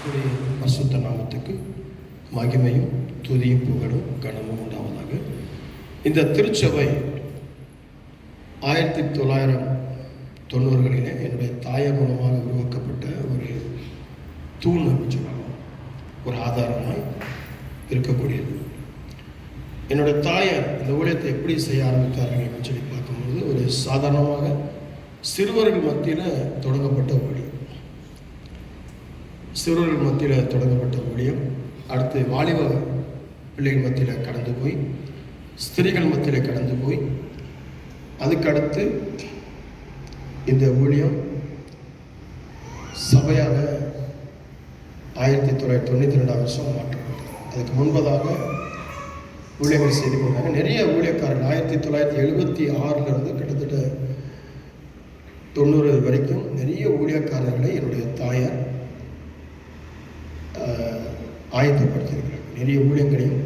உடைய பரிசுத்த நாமத்துக்கு மகிமையும் துதியும் புகழும் கனமும் உண்டாவதாக. இந்த திருச்சபை 1990களிலே என்னுடைய தாயார் மூலமாக உருவாக்கப்பட்ட ஒரு தூண் அப்படின்னு சொல்லலாம், ஒரு ஆதாரமாய் இருக்கக்கூடியது. என்னுடைய தாயார் இந்த ஊழியத்தை எப்படி செய்ய ஆரம்பித்தார்கள் அப்படின்னு சொல்லி பார்க்கும்போது, ஒரு சாதாரணமாக சிறுவர்கள் மத்தியில் தொடங்கப்பட்ட ஊழியம். சிறுவர்கள் மத்தியில் தொடங்கப்பட்ட ஊழியம் அடுத்து வாலிப பிள்ளைகள் மத்தியில் கடந்து போய் ஸ்திரீகள் மத்தியில் கடந்து போய் அதுக்கடுத்து இந்த ஊழியம் சபையாக 1992ஆம் வருஷம் மாற்றப்பட்டது. அதுக்கு முன்பதாக ஊழியர்கள் செய்து கொண்டாங்க. நிறைய ஊழியக்காரர்கள் 1976 கிட்டத்தட்ட 90 வரைக்கும் நிறைய ஊழியக்காரர்களை என்னுடைய தாயார் ஆயத்தப்படுத்தியிருக்கிறார். நிறைய ஊழியங்களையும்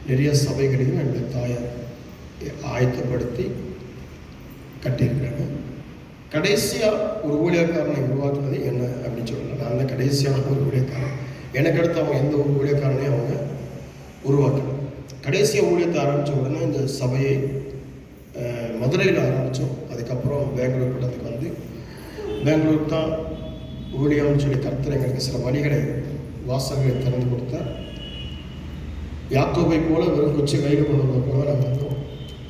நிறைய சபைகளையும் என்னுடைய தாயார் ஆயத்தப்படுத்தி கட்டியிருக்கிறாங்க. கடைசியாக ஒரு ஊழியக்காரனை உருவாக்குனது என்ன அப்படின்னு சொல்லலாம். நான் தான் கடைசியான ஒரு ஊழியக்காரன். எனக்கு அடுத்து அவங்க எந்த ஒரு ஊழியக்காரனையும் அவங்க உருவாக்கணும். கடைசியாக ஊழியத்தை ஆரம்பித்த உடனே இந்த சபையை மதுரையில் ஆரம்பித்தோம். அதுக்கப்புறம் பெங்களூர் பட்டத்துக்கு வந்து பெங்களூர் தான் ஊழியம்னு சொல்லி கர்த்தர் எங்களுக்கு சில வழிகளை வாசல்களை திறந்து கொடுத்தார். யாக்கோபை போல வெறும் கொச்சு கையில் கொண்டு வந்த போல நாங்கள் வந்தோம்.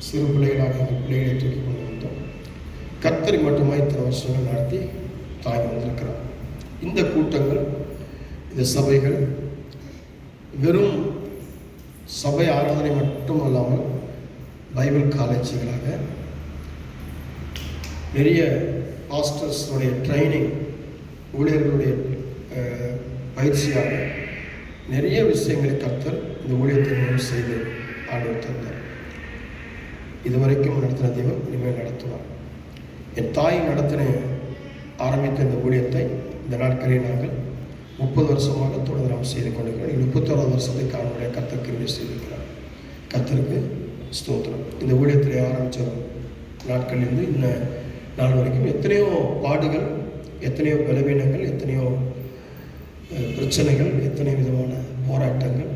சிறு பிள்ளைகளாக எங்கள் பிள்ளைகளை தூக்கி கொண்டு வந்தோம். கர்த்தரை மட்டுமா இத்தனை வருஷங்கள் நடத்தி தாங்கி வந்திருக்கிறார். இந்த கூட்டங்கள், இந்த சபைகள் வெறும் சபை ஆராதனை மட்டும் அல்லாமல் பைபிள் காலேஜுகளாக நிறைய பாஸ்டர்ஸுடைய ட்ரைனிங், ஊழியர்களுடைய பயிற்சியாக நிறைய விஷயங்களை கர்த்தர் இந்த ஊழியத்தை மூலம் செய்து ஆண்டவர் தந்தார். இதுவரைக்கும் நடத்தின தெய்வம் இனிமேல் நடத்துவார். என் தாய் நடத்தின ஆரம்பித்த இந்த ஊழியத்தை இந்த நாட்களில் நாங்கள் 30 வருஷமாக தொடர்ந்து நாம் செய்து கொண்டிருக்கிறோம். 31வது வருஷத்தை காணுடைய கர்த்தர் கிருபை செய்திருக்கிறார். கர்த்தருக்கு ஸ்தோத்திரம். இந்த ஊழியத்தில் ஆரம்பித்த நாட்களிலிருந்து இந்த நாள் வரைக்கும் எத்தனையோ பாடுகள், எத்தனையோ பலவீனங்கள், எத்தனையோ பிரச்சனைகள், எத்தனை விதமான போராட்டங்கள்,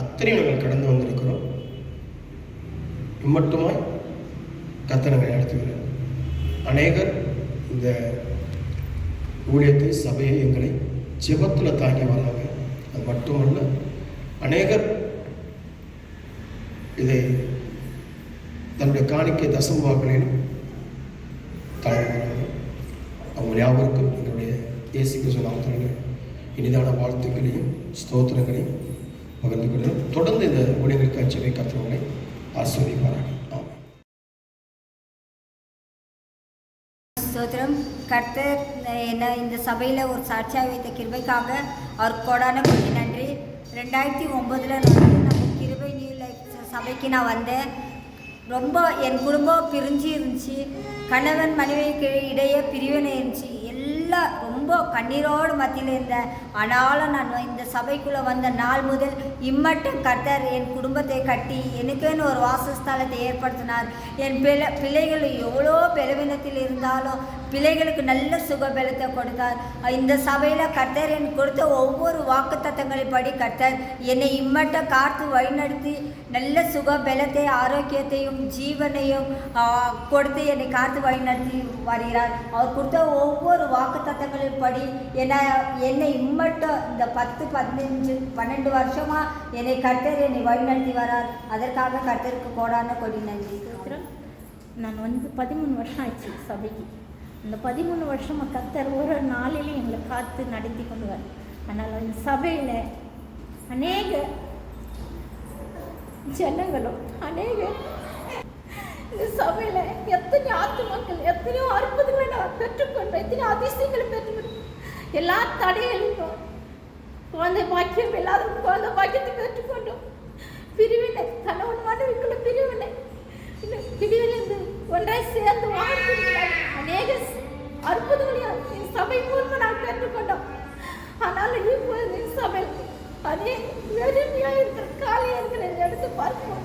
அத்தனையும் நாங்கள் கடந்து வந்திருக்கிறோம். இம்மட்டுமாய் கர்த்தர் நாங்கள் நடத்துகிறார். அநேகர் இந்த ஊழியத்தை, சபையை, எங்களை ஜெபத்தில் தாங்கி வராங்க. அது மட்டுமல்ல, அநேகர் இதை தன்னுடைய காணிக்கை தசம்பாக்களிலும் தாங்கி வராங்க. அவங்க யாவருக்கும் எங்களுடைய இயேசு கிறிஸ்து நாமத்திலே இனிதான வாழ்த்துக்களையும் ஸ்தோத்திரங்களையும் பகிர்ந்து கொள்கிறோம். தொடர்ந்து இந்த ஊழியர்களுக்கு அச்சவை கர்த்தர்களை ஆசீர்வதிப்பார்கள். ஸ்தோத்திரம். கர்த்தர் என்ன இந்த சபையில் ஒரு சாட்சியாக வைத்த கிருபைக்காக அவர் கொடான கொடி நன்றி. 2009 நம்ம கிருபை நியூ லைஃப் சபைக்கு நான் வந்தேன். ரொம்ப என் குடும்பம் பிரிஞ்சு இருந்துச்சு. கணவன் மனைவிக்கு இடையே பிரிவினை இருந்துச்சு. எல்லாம் ரொம்ப கண்ணீரோடு மத்தியில் இருந்தேன். ஆனாலும் நான் இந்த சபைக்குள்ளே வந்த நாள் முதல் இம்மட்டும் கர்த்தர் என் குடும்பத்தை கட்டி எனக்குன்னு ஒரு வாசஸ்தலத்தை ஏற்படுத்தினார். என் பிள்ளைகள் எவ்வளோ பலவீனத்தில் இருந்தாலும் பிள்ளைகளுக்கு நல்ல சுகபலத்தை கொடுத்தார். இந்த சபையில் கர்த்தர் எனக்கு கொடுத்த ஒவ்வொரு வாக்குத்தத்தங்களின்படி கர்த்தர் என்னை இம்மட்டும் காத்து வழிநடத்தி நல்ல சுகபலத்தை, ஆரோக்கியத்தையும் ஜீவனையும் கொடுத்து என்னை காத்து வழிநடத்தி வருகிறார். அவர் கொடுத்த ஒவ்வொரு வாக்குத்தத்தங்களின்படி என்னை இம்மட்டும் இந்த 10, 15, 12 வருஷமாக என்னை கர்த்தர் என்னை வழிநடத்தி வரார். அதற்காக கர்த்தருக்கு கோடான கொடி நன்றி. நான் 13 வருஷம் ஆயிடுச்சு சபைக்கு. அந்த 13 வருஷமாக கர்த்தர் ஒரு நாளிலையும் எங்களை காத்து நடத்தி கொண்டு வர. அதனால் இந்த சபையில் அநேக ஜனங்களும் இந்த சபையில் எத்தனை ஆத்துமக்கள், எத்தனையோ அற்புதங்களை நான் பெற்றுக்கொண்டோம், எத்தனையோ அதிசயங்களை பெற்றுக்கொண்டோம். எல்லா தடைகளும் குழந்தை பாக்கியம் இல்லாத குழந்தை பாக்கியத்தை பெற்றுக்கொண்டோம். பிரிவினை, கணவன் மனைவிக்குள்ள பிரிவினை, பிரிவிலிருந்து ஒன்றாய் சேர்ந்து வாழ்ந்திருக்கிறார். அநேக அற்புதங்களையும் என் சபை மூலமாக நான் பெற்றுக்கொண்டோம். ஆனால் இப்போது என் சபை அதே வெறுமையாக இருக்கிற காலையாக இருக்கிற எடுத்து பார்ப்போம்.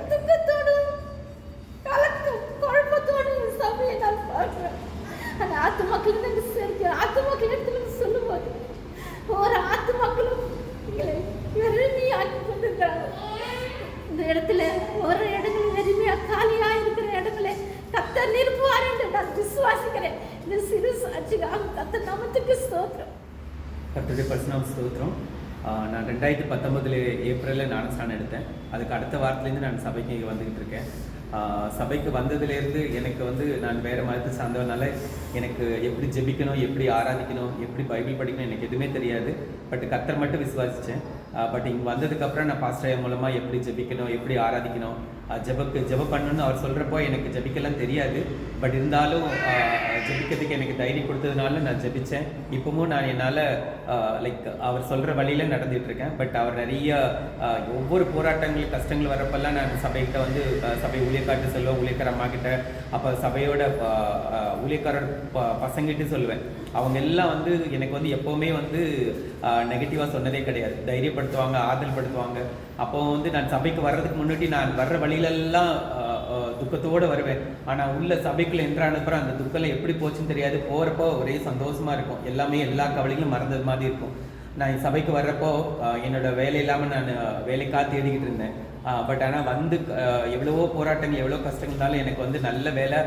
துக்கத்தோடும் கலக்கம் குழப்பத்தோடு என் சபையை நான் பார்க்கிறேன். அந்த ஆத்து மக்கள் சேர்க்கிறேன். ஆத்து மக்கள் இடத்துல சொல்ல ஒவ்வொரு ஆத்துமாக்களும் எங்களை வெறுமையாக்கி கொண்டிருக்கிறாங்க. இந்த இடத்துல ஒரு இடங்கள் வெறுமையா காலியா இருக்கிற இடத்துல கர்த்தர் நிரப்புவார் என்று நான் விசுவாசிக்கிறேன். இந்த சிறு சாட்சிக்காக கர்த்தர் நாமத்துக்கு ஸ்தோத்திரம். கர்த்தருடைய பரிசுநாம ஸ்தோத்திரம். நான் 2019 ஏப்ரலில் ஞானஸ்நானம் எடுத்தேன். அதுக்கு அடுத்த வாரத்துலேருந்து நான் சபைக்கு வந்துக்கிட்டு இருக்கேன். சபைக்கு வந்ததுலேருந்து எனக்கு வந்து நான் வேறு மதத்தை சார்ந்தவனால எனக்கு எப்படி ஜெபிக்கணும், எப்படி ஆராதிக்கணும், எப்படி பைபிள் படிக்கணும் எனக்கு எதுவுமே தெரியாது. பட் கர்த்தர் மட்டும் விசுவாசித்தேன். பட் இங்கே வந்ததுக்கப்புறம் நான் பாஸ்டர் மூலமாக எப்படி ஜெபிக்கணும், எப்படி ஆராதிக்கணும், ஜெபம் பண்ணணும்னு அவர் சொல்கிறப்போ எனக்கு ஜெபிக்கலாம் தெரியாது. பட் இருந்தாலும் ஜெபிக்கிறதுக்கு எனக்கு தைரியம் கொடுத்ததுனால நான் ஜெபித்தேன். இப்போவும் நான் என்னால் அவர் சொல்கிற வழியில் நடந்துகிட்ருக்கேன். பட் அவர் நிறைய ஒவ்வொரு போராட்டங்கள் கஷ்டங்கள் வரப்பெல்லாம் நான் சபைக்கிட்ட வந்து சபை ஊழியக்கார்ட்ட சொல்லுவேன், ஊழியக்கார அம்மா கிட்ட, அப்போ சபையோட ஊழியக்காரர் பசங்கிட்டு சொல்லுவேன். அவங்க எல்லாம் வந்து எனக்கு வந்து எப்போவுமே வந்து நெகட்டிவாக சொன்னதே கிடையாது. தைரியப்படுத்துவாங்க, ஆறுதல் படுத்துவாங்க. அப்போ வந்து நான் சபைக்கு வர்றதுக்கு முன்னாடி நான் வர்ற வழியிலெல்லாம் துக்கத்தோடு வருவேன். ஆனால் உள்ள சபைக்குள்ள என்ட்ரானப்புறம் அந்த துக்கெல்லாம் எப்படி போச்சுன்னு தெரியாது. போகிறப்போ ஒரே சந்தோஷமாக இருக்கும். எல்லாமே எல்லா கவலைகளும் மறந்தது மாதிரி இருக்கும். நான் சபைக்கு வர்றப்போ என்னோட வேலை இல்லாமல் நான் வேலைக்காக தேடிக்கிட்டு இருந்தேன். பட் ஆனால் வந்து எவ்வளவோ போராட்டங்கள் எவ்வளோ கஷ்டங்கள்னாலும் எனக்கு வந்து நல்ல வேலை,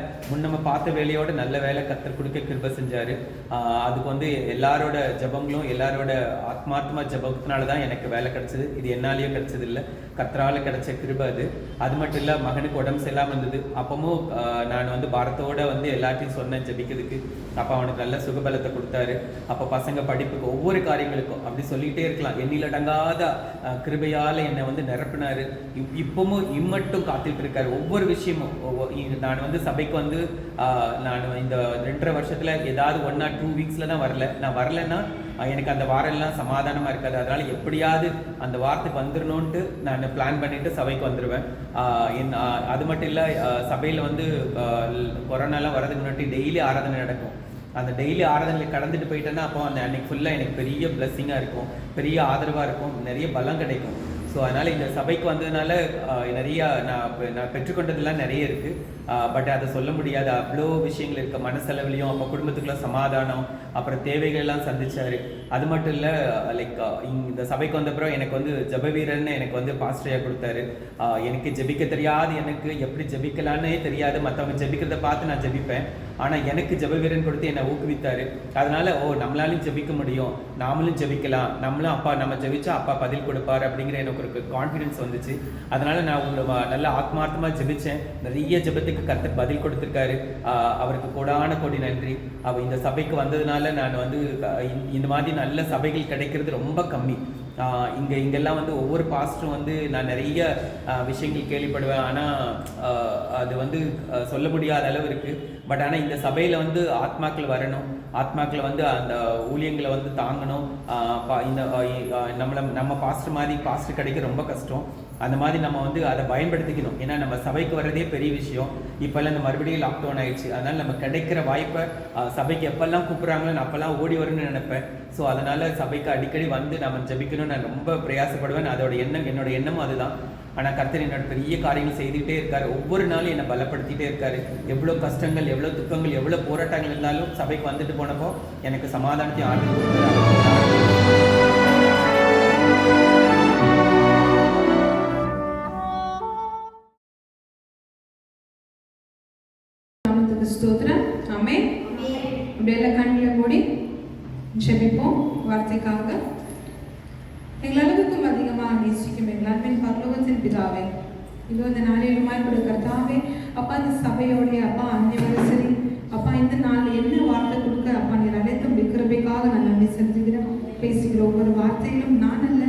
நம்ம பார்த்த வேலையோட நல்ல வேலை கர்த்தர் கொடுக்க கிருபை செஞ்சார். அதுக்கு வந்து எல்லாரோட ஜபங்களும் எல்லாரோட ஆத்மார்த்தமாக ஜபத்தினால தான் எனக்கு வேலை கிடச்சிது. இது என்னாலேயும் கிடச்சது இல்லை, கர்த்தரால் கிடச்ச கிருபை அது. அது மட்டும் இல்லை, மகனுக்கு உடம்பு சரியில்லாமல் இருந்தது. அப்பவும் நான் வந்து பாரத்தோடு வந்து எல்லாத்தையும் சொன்னேன் ஜபிக்கிறதுக்கு. அப்போ அவனுக்கு நல்ல சுகபலத்தை கொடுத்தாரு. அப்போ பசங்க படிப்புக்கு ஒவ்வொரு காரியங்களுக்கும் அப்படி சொல்லிகிட்டே இருக்கலாம். எண்ணிலடங்காத கிருபையால் என்னை வந்து நிரப்பினார். இப்பவும் இம்மட்டும் காத்துட்டு இருக்காரு ஒவ்வொரு விஷயமும். நான் வந்து சபைக்கு வந்து நான் இந்த 2.5 வருஷத்துல ஏதாவது 1 or 2 வீக்ஸ்ல தான் வரல. நான் வரலன்னா எனக்கு அந்த வாரம் எல்லாம் சமாதானமா இருக்காது. அதனால எப்படியாவது அந்த வாரத்துக்கு வந்துடணும்ட்டு நான் பிளான் பண்ணிட்டு சபைக்கு வந்துடுவேன். அது மட்டும் இல்லை, சபையில் வந்து கொரோனாலாம் வரதுக்கு முன்னாடி டெய்லி ஆராதனை நடக்கும். அந்த டெய்லி ஆராதனையில் கடந்துட்டு போயிட்டேன்னா அப்போ அந்த அன்னைக்கு ஃபுல்லாக எனக்கு பெரிய பிளஸ்ஸிங்காக இருக்கும், பெரிய ஆதரவாக இருக்கும், நிறைய பலம் கிடைக்கும். ஸோ அதனால் இந்த சபைக்கு வந்ததுனால நிறையா நான் பெற்றுக்கொண்டதெல்லாம் நிறைய இருக்குது. பட் அதை சொல்ல முடியாது. அவ்வளோ விஷயங்கள் இருக்குது மனசெலவுலையும். அப்போ குடும்பத்துக்குள்ள சமாதானம், அப்புறம் தேவைகள் எல்லாம் சந்திச்சார். அது மட்டும் இல்லை, இந்த சபைக்கு வந்தப்பறம் எனக்கு வந்து ஜப வீரர்னு எனக்கு வந்து பாஸ்டரையாக கொடுத்தாரு. எனக்கு ஜெபிக்க தெரியாது, எனக்கு எப்படி ஜெபிக்கலான்னே தெரியாது. மற்றவங்க ஜெபிக்கிறத பார்த்து நான் ஜெபிப்பேன். ஆனால் எனக்கு ஜப வீரன் கொடுத்து என்னை ஊக்குவித்தார். அதனால நம்மளாலையும் ஜெபிக்க முடியும், நாமளும் ஜெபிக்கலாம், நம்மளும் நம்ம ஜெபிச்சா அப்பா பதில் கொடுப்பார் அப்படிங்கிற எனக்கு ஒரு கான்ஃபிடென்ஸ் வந்துச்சு. அதனால நான் நல்ல ஆத்மார்த்தமாக ஜெபித்தேன். நிறைய ஜெபத்துக்கு கர்த்தர் பதில் கொடுத்துருக்காரு. அவருக்கு கோடி நன்றி. இந்த சபைக்கு வந்ததுனால நான் வந்து இந்த மாதிரி நல்ல சபைகள் கிடைக்கிறது ரொம்ப கம்மி. இங்கெல்லாம் வந்து ஒவ்வொரு பாஸ்டரும் வந்து நான் நிறைய விஷயங்கள் கேள்விப்படுவேன். ஆனால் அது வந்து சொல்ல முடியாத அளவு இருக்குது. பட் ஆனால் இந்த சபையில் வந்து ஆத்மாக்கள் வரணும், ஆத்மாக்களை வந்து அந்த ஊழியங்களை வந்து தாங்கணும். நம்ம பாஸ்டர் மாதிரி பாஸ்டர் கிடைக்க ரொம்ப கஷ்டம். அந்த மாதிரி நம்ம வந்து அதை பயன்படுத்திக்கணும். ஏன்னா நம்ம சபைக்கு வர்றதே பெரிய விஷயம். இப்போல்லாம் இந்த மறுபடியும் லாக்டவுன் ஆயிடுச்சு. அதனால் நம்ம கிடைக்கிற வாய்ப்பை சபைக்கு எப்பெல்லாம் கூப்பிட்றாங்களோ நான் அப்போல்லாம் ஓடி வரும்னு நினைப்பேன். ஸோ அதனால் சபைக்கு அடிக்கடி வந்து நம்ம ஜெபிக்கணும்னு நான் ரொம்ப பிரயாசப்படுவேன். என்னோட எண்ணமும் அதுதான். ஆனால் கர்த்தர் என்னோட பெரிய காரியங்கள் செய்துகிட்டே இருக்காரு. ஒவ்வொரு நாளும் என்னை பலப்படுத்திகிட்டே இருக்காரு. எவ்வளோ கஷ்டங்கள், எவ்வளோ துக்கங்கள், எவ்வளோ போராட்டங்கள் இருந்தாலும் சபைக்கு வந்துட்டு போனப்போ எனக்கு சமாதானத்தையும் ஆற்றல் கொடுத்தாரு. ஸ்தோத்திரம். ஆமென். அப்படியே கண்களை மூடி ஜெபிப்போம் வார்த்தைக்காக. எங்கள் அளவுக்கும் அதிகமாக நேசிக்கும் எங்கள் அன்பின் பரலோகத்தின் பிதாவே, இது இந்த நாளிலுமாய் கூட கர்த்தாவே அப்பா, இந்த சபையோடைய அப்பா அன்னிவர்சரி அப்பா, இந்த நாள் என்ன வார்த்தை கொடுக்க அப்பா நீர் அனைத்தும் கிருபைக்காக நான் நன்றி செலுத்துகிறேன். பேசுகிற ஒவ்வொரு வார்த்தையிலும் நான் அல்ல,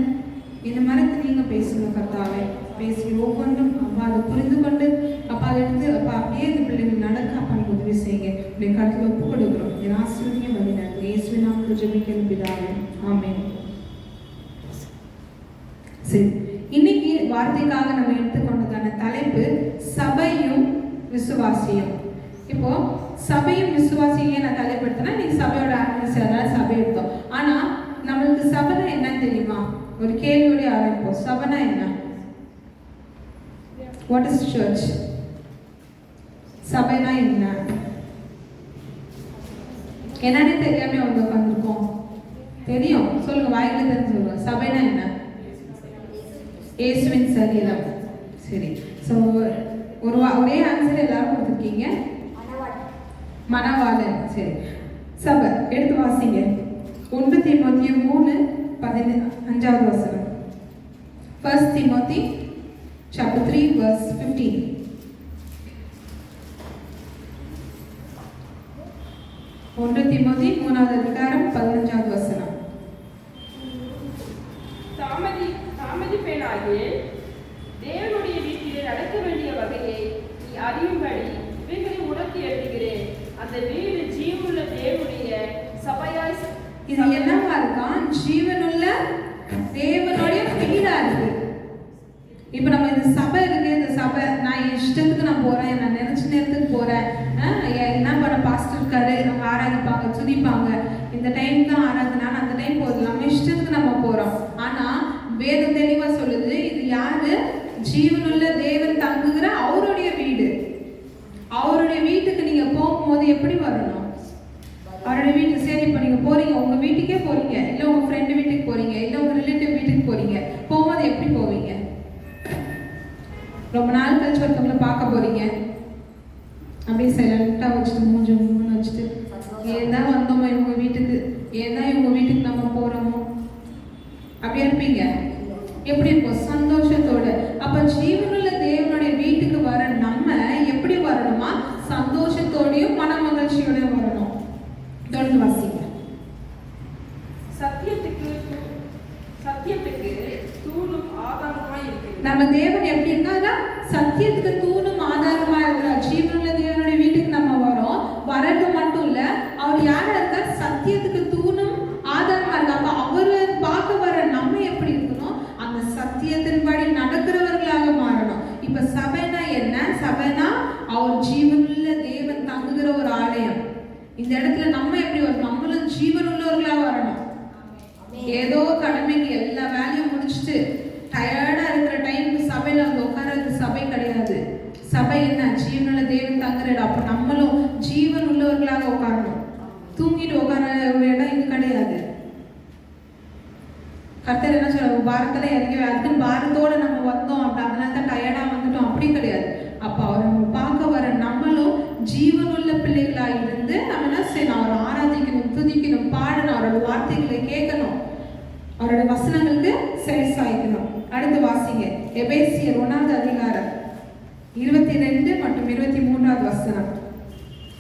இந்த மரத்தை நீங்க பேசுங்க கர்த்தாவே. பேசுகிற ஒவ்வொன்றும் அப்பா அதை புரிந்து கொண்டு அப்பா அதை எடுத்து அப்பா அப்படியே இந்த பிள்ளைகள் நடக்க அப்பா நீங்க உதவி செய்யுங்க. இப்படி கருத்தில் ஒப்பு கொடுக்குறோம். என் ஆசிரியர் வழிநாள் இயேசுவின் நாமத்தில் ஜெபிக்கிறேன் பிதாவே. ஆமென். சரி, இன்னைக்கு வார்த்தைக்காக நம்ம எடுத்துக்கொண்டதான தலைப்பு சபையும் விசுவாசியும். இப்போ சபையும் விசுவாசியும் நான் தலைப்படுத்தினா நீங்க சபையோட ஆரம்பிச்சு, அதனால சபை எடுத்தோம். ஆனா நம்மளுக்கு சபைனா என்னன்னு தெரியுமா? ஒரு கேள்வியோட ஆரம்பிப்போம். சபைனா என்ன? What is church? சபைனா என்ன? என்னன்னு தெரியாம வந்து உட்காந்துருக்கோம். தெரியும், சொல்லுங்க, வாயில தெரிஞ்சு சொல்லுங்க. சபைனா என்ன? இயேசுவின் சரீரம். சரி, ஸோ ஒரே ஆன்சர் எல்லாரும் கொடுத்துருக்கீங்க. மணவாளன். சரி, சபை எடுத்து வாசிங்க. 1 தீமோத்தேயு 3:15 வசனம். 1 Timothy chapter 3 verse 15. ஒன்று தீமோத்தி 3வது அதிகாரம் 15வது வசனம். தாமதிப்பேனாகிய தேவனுடைய வீட்டிலே நடக்க வேண்டிய வகையை நீ அறியும்படி இவைகளை உனக்கு எழுதுகிறேன். அந்த வீடு ஜீவனுள்ள தேவனுடைய சபையாய். இது என்னவா இருக்கான்? ஜீவனுள்ள தேவனுடைய வீடா இருக்கு. இப்ப நம்ம இந்த சபை இருக்கு, இந்த சபை நான் என் இஷ்டத்துக்கு நான் போறேன், நான் நினைச்ச நேரத்துக்கு போறேன். என்ன பண்ண பாஸ்டர் இருக்காரு, நம்ம ஆராதிப்பாங்க, துதிப்பாங்க, இந்த டைம் தான் ஆராதனா, அந்த டைம் போகுது, நம்ம இஷ்டத்துக்கு நம்ம போறோம். ஆனா வேதம் தெளிவா சொல்லுது, இது யாரு? ஜீவனுள்ள தேவன் தங்குகிற அவருடைய வீடு. அவருடைய வீட்டுக்கு நீங்க போகும்போது எப்படி வரணும்? அவருடைய வீட்டுக்கு. சரி, இப்போ நீங்க போறீங்க, உங்க வீட்டுக்கே போறீங்க, இல்ல உங்க ஃப்ரெண்டு வீட்டுக்கு போறீங்க, இல்ல உங்க ரிலேட்டிவ் வீட்டுக்கு போறீங்க. போகும்போது எப்படி போவீங்க? ரொம்ப நாள் கழிச்சு ஒருத்தவங்களை பார்க்க போறீங்க, அப்படியே சைலண்டா வச்சுட்டு மூஞ்சி வச்சுட்டு, ஏதா வந்தோமோ இவங்க வீட்டுக்கு, ஏதா இவங்க வீட்டுக்கு நம்ம போறோமோ, அப்படியே இருப்பீங்க. எப்படி இருக்கும்? சந்தோஷத்தோட. அப்ப ஜீவனுள்ள தேவனுடைய வீட்டுக்கு வர நம்ம எப்படி வரணுமா? சந்தோஷத்தோடையும் மன மகிழ்ச்சியோடையும் வரணும். தொடர்ந்து வாசிங்க. சத்தியத்துக்கு தூணும் ஆதாரமாய் இருக்கிறது. நம்ம தேவன் எப்படி இருக்காரா? சத்தியத்துக்கு தூணும் ஆதாரமா இருக்கிறார். ஜீவனுள்ள தேவனுடைய வீட்டுக்கு நம்ம வரோம். வரது மட்டும் இல்ல, அவர் யாரா இருக்கார்? சத்தியத்துக்கு தூணும் ஆதாரமா இருக்கா. அப்ப அவரை பார்க்க வர நம்ம எப்படி இருக்கணும்? அந்த சத்தியத்தின்படி நடக்கிறவர்களாக மாறணும். இப்ப சபைனா என்ன? சபைனா அவர் ஜீவனுள்ள தேவன் தங்குகிற ஒரு ஆலயம். இந்த இடத்துல நம்ம எப்படி வரணும்? நம்மளும் ஜீவனுள்ளவர்களா வரணும். ஏதோ கடமைக்கு எல்லா வேலையும் முடிச்சுட்டு டயர்டா இருக்கிற டைமுக்கு சபையில வந்து உட்கார்றது சபை கிடையாது. சபை என்ன? ஜீவனுள்ள தேவன் தங்குற இடம். அப்ப நம்மளும் ஜீவன் உள்ளவர்களாக உட்காரணும். தூங்கிட்டு உட்கார இடம் இது கிடையாது. கர்த்தர் என்ன சொல்ற? பாரத்துல இறங்கி, அதுக்குன்னு பாரத்தோட நம்ம வந்தோம் அப்படி அதனால தான் டயர்டா வந்துட்டோம், அப்படி கிடையாது. அப்ப அவர் நம்ம பார்க்க வர நம்மளும் ஜீவனுள்ள பிள்ளைகளா இருந்து நம்ம என்ன செய்யணும்? அவரை ஆராதிக்கணும், துதிக்கணும், பாடணும், அவரோட வார்த்தைகளை கேட்கணும், அவரோட வசனங்களுக்கு செயல்சாய்க்கணும். அடுத்து வாசிங்க. எபேசியர் 1வது அதிகாரம் 22 மற்றும் 23வது வசனம்.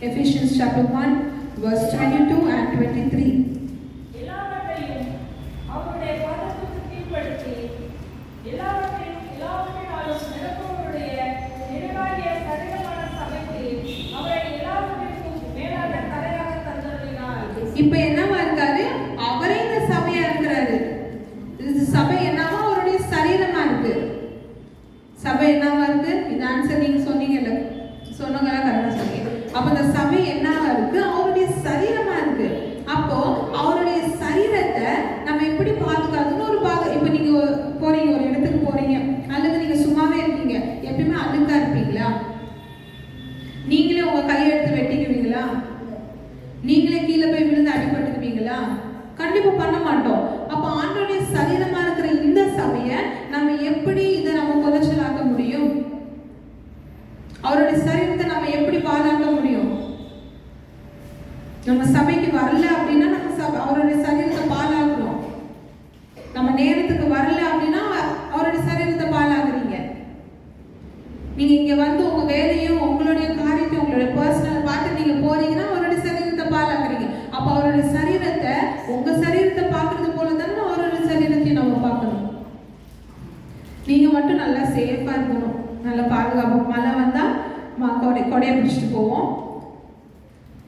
Ephesians chapter 1 verse 22 and 23. எல்லாவற்றையும் அவருடைய பாதத்துக்கு கீழ்ப்படுத்தி எல்லாவற்றினாலும் நிரப்புவருடைய நிறைவாகிய சரீரமான சபைக்கு அவரை எல்லாவற்றிற்கும் மேலாக தலையாக தந்தருளினார். இப்ப என்னவா இருக்காரு? அவரே இந்த சபையா இருக்கிறாரு. இது சபை என்னவா? அவருடைய சரீரமா இருக்கு. சபை என்னவா இருக்கு? இது ஆன்சர் நீங்க சொன்னீங்கல்ல, சொன்னவங்களா கரெக்டா சொன்னீங்க. அப்ப இந்த சபை என்னவா இருக்கு? அவருடைய சரீரமா இருக்கு. அப்போ அவருடைய சரீரத்தை நம்ம எப்படி பாதுகாக்கணும்? ஒரு இப்ப நீங்க போறீங்க, ஒரு இடத்துக்கு போறீங்க, அல்லது நீங்க சும்மாவே இருக்கீங்க, எப்பயுமே அழுக்கா இருப்பீங்களா? நீங்களே உங்க கையெடுத்து வெட்டிக்குவீங்களா? நீங்களே கீழே போய் விழுந்து அடிபட்டுக்குவீங்களா? கண்டிப்பா பண்ண மாட்டோம். அப்ப ஆண்டவருடைய சரீரமா இருக்கிற இந்த சபையை நம்ம எப்படி இதை நம்ம குறைச்சலாக்க முடியும்? அவருடைய சரீரத்தை நம்ம எப்படி பாதுகாக்க முடியும்? நம்ம சபைக்கு வரல அப்படின்னா நம்ம அவருடைய சரீரத்தை பாலாக்குறோம். நம்ம நேரத்துக்கு வரல அப்படின்னா அவருடைய சரீரத்தை பாலாக்குறீங்க. நீங்க இங்க வந்து உங்க வேலையும் உங்களுடைய காரியத்தையும் உங்களுடைய பர்சனல் பார்த்து நீங்க போறீங்கன்னா அவருடைய சரீரத்தை பாலாக்குறீங்க. அப்ப அவருடைய சரீரத்தை உங்க சரீரத்தை பார்க்கறது போல தானே அவருடைய சரீரத்தையும் நம்ம பார்க்கணும். நீங்க மட்டும் நல்லா சேஃபா இருக்கணும், நல்லா பாதுகாப்பு. மழை வந்தா கொடையை பிடிச்சிட்டு போவோம்,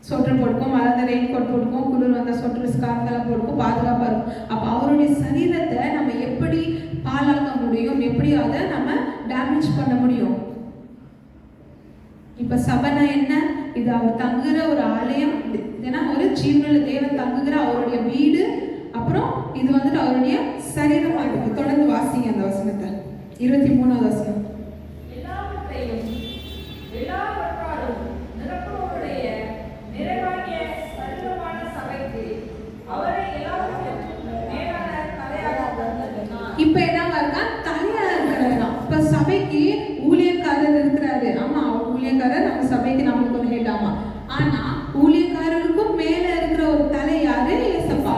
சொட்டர் போட்டுக்கும், மழை வந்தால் ரெயின் கோட் போட்டுக்கும், குளிர் வந்தால் சொட்டர் ஸ்கார்ஃபெல்லாம் போட்டுக்கும், பாதுகாப்பாக இருக்கும். அப்போ அவருடைய சரீரத்தை நம்ம எப்படி பாலாக்க முடியும்? எப்படி அதை நம்ம டேமேஜ் பண்ண முடியும்? இப்போ சபைனா என்ன? இது அவர் தங்குகிற ஒரு ஆலயம், ஏன்னா ஒரு ஜீவனுள்ள தேவன் தங்குகிற அவருடைய வீடு. அப்புறம் இது வந்துட்டு அவருடைய சரீரமாக இருக்கு. தொடர்ந்து வாசிங்க அந்த வசனத்தை. 23வது வசனம். எல்லாவற்றாலும் நிரப்புவருடைய நிறைவாகிய சரீரமான சபைக்கு அவரை எல்லாவற்றிற்கும் மேலாக இப்ப என்னவா இருக்கா? தலையா இருக்கிறாராம். இப்ப சபைக்கு ஊழியக்காரர் இருக்கிறாரு. ஆமா, ஊழியக்காரர் நம்ம சபைக்கு நம்மளுக்கு ஒரு ஹெட். ஆமா, ஆனா ஊழியக்காரருக்கும் மேல இருக்கிற ஒரு தலை யாரு? இயேசப்பா.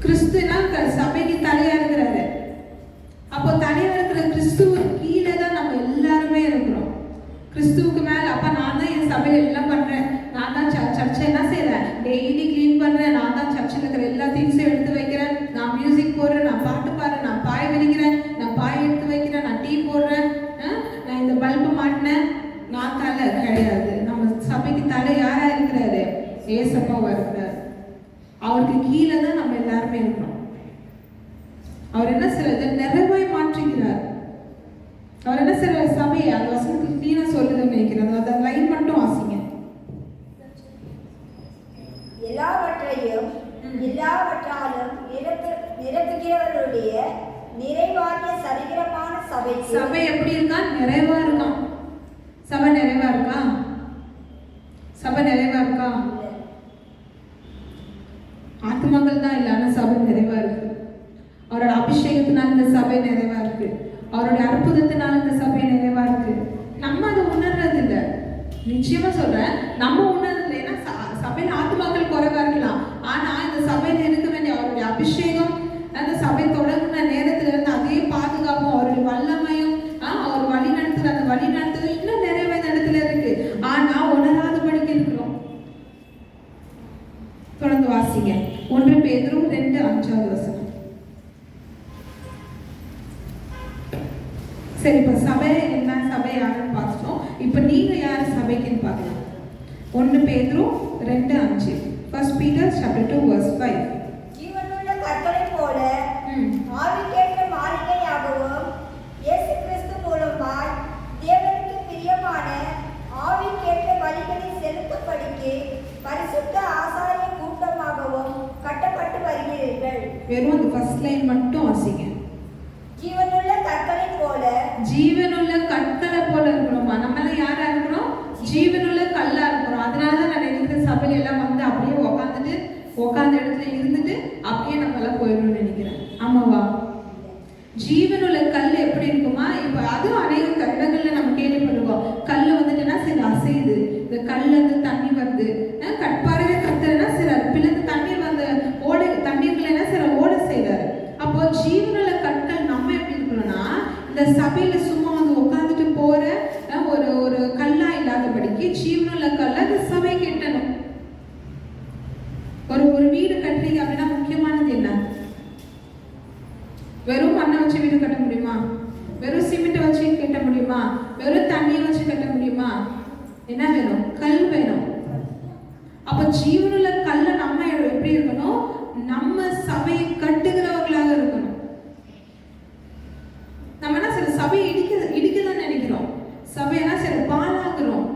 கிறிஸ்துனா சபைக்கு தலையா இருக்கிறாரு. அப்போ தலையா இருக்கிற கிறிஸ்துவுக்கு கீழே தான் நம்ம எல்லாருமே இருக்கிறோம். கிறிஸ்துவுக்கு மேல அப்ப நான் தான் என் சபையில எல்லாம் பண்றேன், நான் தான் சர்ச்சை என்ன செய்யறேன், டெய்லி கிளீன் பண்றேன், நான் தான் சர்ச்சில் இருக்கிற எல்லா திங்ஸும் எடுத்து வைக்கிறேன், நான் மியூசிக் போடுறேன், நான் பாட்டு பாடுறேன், நான் பாய் விரிக்கிறேன், நான் பாய் எடுத்து வைக்கிறேன், நான் டீ போடுறேன், நான் இந்த பல்பு மாட்டினேன். நான் தலை கிடையாது. நம்ம சபைக்கு தலை யாரா இருக்கிறாரு? ஏசப்பாவா இருக்கிறாரு. அவருக்கு கீழே தான் நம்ம எல்லாருமே இருக்கிறோம். அவர் என்ன செய்யறது? நிறைவாய் மாற்றுகிறார். அவர் என்ன செய்யற? சபையை அந்த வசனத்துக்கு கிளீனா சொல்லுதுன்னு நினைக்கிறேன். அந்த லைன் மட்டும் வாசிங்க. எல்லாவற்றையும் எல்லாவற்றாலும் நிரப்புகிறவருடைய நிறைவாகிய சரீரமான சபை. சபை எப்படி இருக்கா? நிறைவா இருக்கான். சபை நிறைவா இருக்கா? சபை நிறைவா இருக்கா? ஆத்மாக்கள் தான் இல்லை, ஆனா சபை நிறைவா இருக்கு. அவரோட அபிஷேகத்தினால் இந்த சபை நிறைவா இருக்கு. அவருடைய அற்புதத்தினால் இந்த சபை நிறைவா இருக்கு. நம்ம அதை உணர்றது இல்லை. நிச்சயமா சொல்றேன், நம்ம உணர்றது இல்லை. ஏன்னா சபையில் ஆத்மாக்கள் குறைவா இருக்கலாம், ஆனா இந்த சபையில இருக்க வேண்டிய அவருடைய அபிஷேகம், அந்த சபை தொடங்குன நேரத்துல இருந்து அதே பாதுகாப்பும் அவருடைய வல்லமையும் அவர் வழி நடத்துற அந்த வழி நடத்துறது இன்னும் நிறைய இடத்துல இருக்கு. ஆனா உணராதபடிக்கு இருக்கிறோம். தொடர்ந்து வாசிங்க. 1 பேதுரு 2:5. சரி, இப்ப சபை என்ன, சபை யாருன்னு பார்த்துட்டோம். இப்ப நீங்க யார் சபைக்குன்னு பார்க்கலாம். 1 பேதுரு 2:5. 1 Peter chapter 2 verse 5. ஜீவனுள்ள கற்களை போல ஆவிக்கேற்ற மாளிகையாகவும் இயேசு கிறிஸ்து மூலமாய் தேவனுக்கு பிரியமான ஆவிக்கேற்ற பலிகளை செலுத்தப்படிக்கு பரிசுத்த ஆசாரிய கூட்டமாகவும் கட்டப்பட்டு வருகிறீர்கள். வெறும் அந்த ஃபர்ஸ்ட் லைன் மட்டும் வாசிங்க. ஜீவனுள்ள கற்களை போல. ஜீவனுள்ள கற்களை போல இருக்கிறோமா? நம்மள யாரா இருக்கிறோம்? ஜீவனுள்ள கல்லா இருக்கிறோம். அதனாலதான் நான் நினைக்கிற சபையில எல்லாம் வந்து அப்படியே உட்கார்ந்த இடத்துல இருந்துட்டு அப்படியே நம்ம எல்லாம் போயிடணும்னு நினைக்கிறேன். ஆமாவா? ஜீவனுள்ள கல் எப்படி இருக்குமா? இப்ப அதுவும் அநேக இடங்கள்ல நம்ம கேள்விப்படுவோம். கல் வந்துட்டுன்னா சரி அசையுது, இந்த கல்ல இருந்து தண்ணி வருது, கட்பாறையே கத்துறதுன்னா சரி பிள்ளைங்க தண்ணீர் வந்த ஓடை தண்ணீர்களை என்ன சரி ஓட செய்யறாரு. அப்போ ஜீவனுள்ள கற்கள் நம்ம எப்படி இருக்கணும்னா, இந்த சபையில சும்மா வந்து உட்காந்துட்டு போற ஒரு கல்லா இல்லாதபடிக்கு ஜீவனுள்ள கல்ல இந்த சபை கட்டணும். ஒரு வீடு கட்டுறீங்க அப்படின்னா முக்கியமானது என்ன? வெறும் மண்ணை வச்சு வீடு கட்ட முடியுமா? வெறும் சிமெண்ட் வச்சு கட்ட முடியுமா? வெறும் தண்ணியை வச்சு கட்ட முடியுமா? என்ன வேணும்? கல் வேணும். அப்ப ஜீவனுள்ள கல்ல நம்ம எப்படி இருக்கணும்? நம்ம சபையை கட்டுகிறவர்களாக இருக்கணும். நம்ம என்ன சில சபையை இடிக்கதான் நினைக்கிறோம். சபையென்னா சில பாழாக்குறோம்.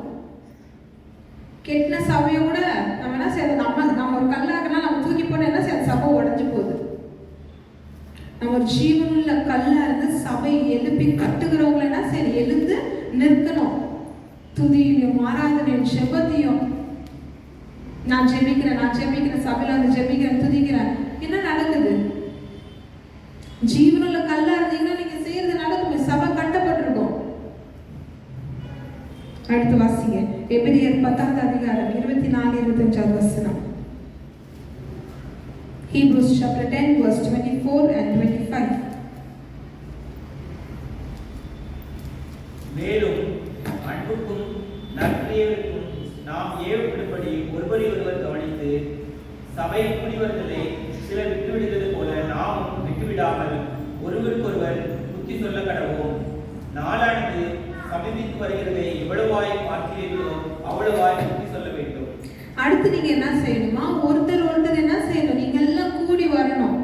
கெட்டின சபையை கூட நம்ம என்ன செய்யறோம்? நம்ம ஒரு கல்லாக்குனா நம்ம தூக்கி போன என்ன செய்ய சபை உடைஞ்சு போகுது. நம்ம ஒரு ஜீவனுள்ள கல்லா இருந்து சபையை எழுப்பி கட்டுகிறவங்களை என்ன சரி எழுந்து நிற்கணும். துதியிலையும் ஆராதனையும் செபத்தையும் நான் ஜெபிக்கிறேன் சபையில வந்து ஜெபிக்கிறேன் துதிக்கிறேன். என்ன நடக்குது? ஜீவனுள்ள கல்லா இருந்தீங்கன்னா நீங்க செய்யறது நடக்குமே. சபை கட்டப்பட்டிருக்கும். அடுத்து வாசிங்க. எபிரேயர் 10:24-25 வசனம். Hebrews chapter 10 verse 24 and 25. மேலும் அன்புக்கும் நற்கிரியைகளுக்கும் நாம் ஏவப்படும்படி ஒருவரை கவனித்து சபை கூடிவர்களை சிலர் விட்டுவிடுவது போல நாமும் விட்டுவிடாமல் ஒருவருக்கொருவர் புத்தி சொல்ல கடவோம். நாளானது சமீபித்து வருகிறதை எவ்வளவாய் பார்க்கிறீர்களோ அவ்வளவாய் புத்தி சொல்ல வேண்டும். அடுத்து நீங்க என்ன செய்யணுமா? ஒருத்தர் என்ன செய்யணும்? நீங்க எல்லாம் கூடி வரணும்.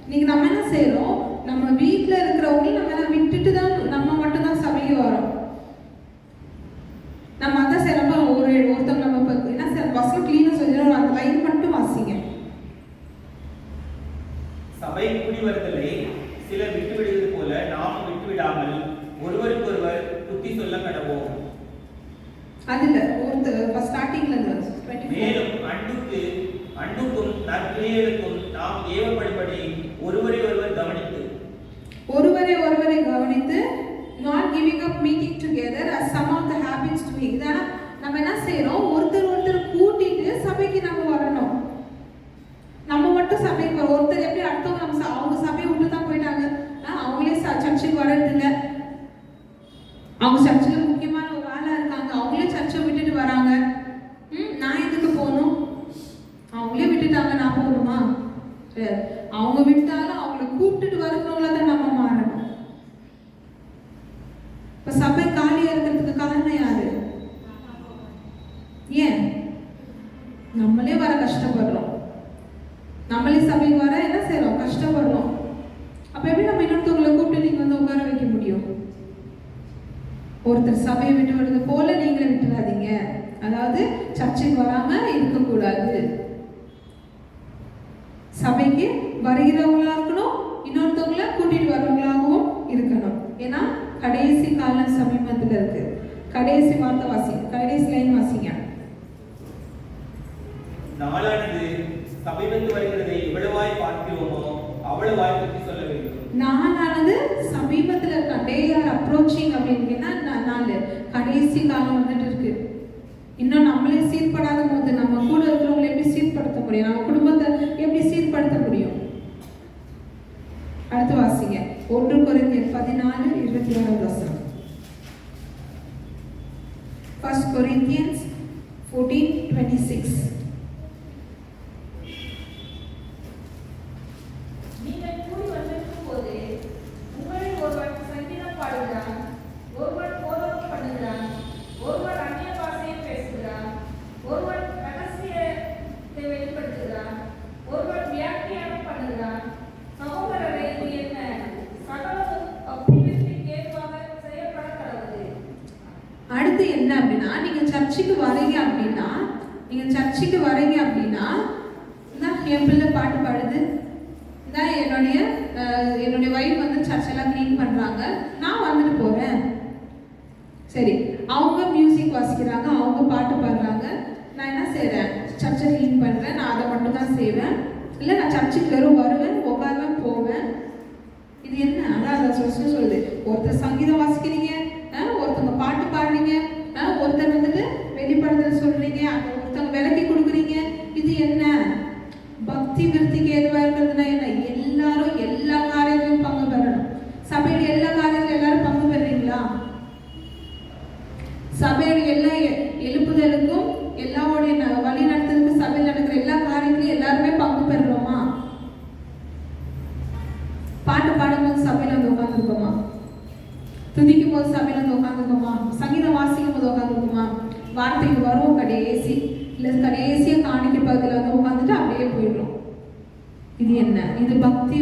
நீங்க நம்ம என்ன செய்யறோம்? நம்ம வீட்டுல இருக்கிறவங்க நம்ம எல்லாம் விட்டுட்டு தான் நம்ம மட்டும் தான் சபைக்கு வரோம். நம்ம அதான் செய்யறப்ப ஒருத்தர் நம்ம என்ன செய்யறோம்? வசனம் கிளீனா சொல்லிடுறோம். அந்த லைன் மட்டும் வாசிங்க. சபை கூடி வருதலை சிலர் விட்டுவிடுவது போல நாமும் விட்டுவிடாமல் ஒருவருக்கொருவர் புத்தி சொல்ல கடவோம். அதுல ஸ்டார்டிங்ல மேலும் அன்புக்கும் நற்கிரியைகளுக்கும் நாம் ஏவப்படும்படி ஒருவரை ஒருவர் கவனித்து விட்டுட்டாங்க நான் போகணுமா? அவங்க விட்டாலும் அவங்களை கூப்பிட்டுட்டு வரவங்கள தான் நம்ம மாறணும். இப்ப சபை காலியா இருக்கிறதுக்கு காரணம் யாரு? ஏன்? நம்மளே வர கஷ்டப்படுறோம். நம்மளே சபைக்கு வர என்ன செய்யறோம்? கஷ்டப்படுறோம். அப்ப எப்படி நம்ம இன்னொருத்தவங்களை கூப்பிட்டு நீங்க வந்து உட்கார வைக்க முடியும்? ஒருத்தர் சபையை விட்டு வருது போல நீங்களே விட்டுறாதீங்க. அதாவது சர்ச்சுக்கு வராம இருக்கக்கூடாது. சபைக்கு வருகிறவங்களா இருக்கணும், இன்னொருத்தவங்களை கூட்டிட்டு வரவங்களாகவும் இருக்கணும். ஏன்னா கடைசி காலம் சமீபத்தில் இருக்கு. கடைசி வார்த்தை வாசிங்க, கடைசி லைன் வாசிங்க. நாளானது சமீபத்து வருகிறதை எவ்வளவாய் பார்க்கிறோமோ அவ்வளவாய் பற்றி சொல்ல வேண்டும். நாளானது சமீபத்தில் இருக்க, டே ஆர் அப்ரோச்சிங் அப்படின்னா நாள் கடைசி காலம் வந்துட்டு இருக்கு. இன்னும் நம்மளே சீர்படாத போது நம்ம கூட இருக்கிறவங்களை எப்படி சீர்படுத்த முடியும்? நம்ம குடும்பத்தை எப்படி சீர்படுத்த முடியும்? அடுத்து வாசிங்க 1 கொரிந்தியர் 14:21. 1 Corinthians 14:26. நீங்கள் கூடி வந்திருக்கும் போது உங்களில் ஒருவர் சங்கீதம் பாடுகிறான், ஒருவர் போதகம் பண்ணுகிறான், ஒருவர் அந்நிய பாஷையில் பேசுகிறான், ஒருவர் ரகசியத்தை வெளிப்படுத்துகிறான், ஒருவர் வியாக்கியானம் பண்ணுகிறான். சகோதரரே, இது என்ன? சகலமும் அபிவிருத்திக்கு ஏதுவாக செய்யப்பட கடவுது. அடுத்து என்ன அப்படின்னா, நீங்க சர்ச்சுக்கு வரீங்க அப்படின்னா என் பிள்ளை பாட்டு பாடுது, இதான் என்னுடைய வைஃப் வந்து சர்ச்செல்லாம் க்ளீன் பண்றாங்க, நான் வந்துட்டு போறேன். சரி, அவங்க மியூசிக் வாசிக்கிறாங்க, அவங்க பாட்டு பாடுறாங்க, நான் என்ன செய்றேன்? சர்ச்சை க்ளீன் பண்றேன், நான் அதை மட்டும் தான் செய்வேன். இல்லை, நான் சர்ச்சுக்கு வெறும் வருவேன், உட்காருவேன், போவேன். இது என்ன? அதான் சொல்லுது. ஒருத்தர் சங்கீதம் வாசிக்கிறீங்க, ஒருத்தவங்க பாட்டு பாடுறீங்க, ஒருத்தர் வந்துட்டு வெளிப்படுத்தல் சொல்றீங்க, ஒருத்தவங்க விலக்கி கொடுக்குறீங்க. இது என்ன? பக்தி விருத்திக்கு ஏதுவா இருக்கிறதுனா என்ன? எல்லாரும் எல்லா காரியத்திலும் பங்கு பெறணும். சபையில் எல்லா காரியத்திலும் எல்லாரும் பங்கு பெறீங்களா? சபையில் எல்லா எழுப்புதலுக்கும் எல்லாருடைய வழி நடத்துறதுக்கு சபையில் நடக்கிற எல்லா காரியத்திலும் எல்லாருமே பங்கு பெறுறோமா? பாட்டு பாடும்போது சபையில வந்து உட்காந்துருக்கோமா? துதிக்கும் போது சபையில வந்து உட்காந்துருக்கோமா? சங்கீதம் வாசிக்கும் போது உட்காந்துருக்கோமா? வார்த்தைக்கு வருவோம் கடைசி, இல்லை கடைசியா காணிக்க பகுதியில் வந்து உட்காந்துட்டு அப்படியே போயிடுறோம். இது என்ன? இது பக்தி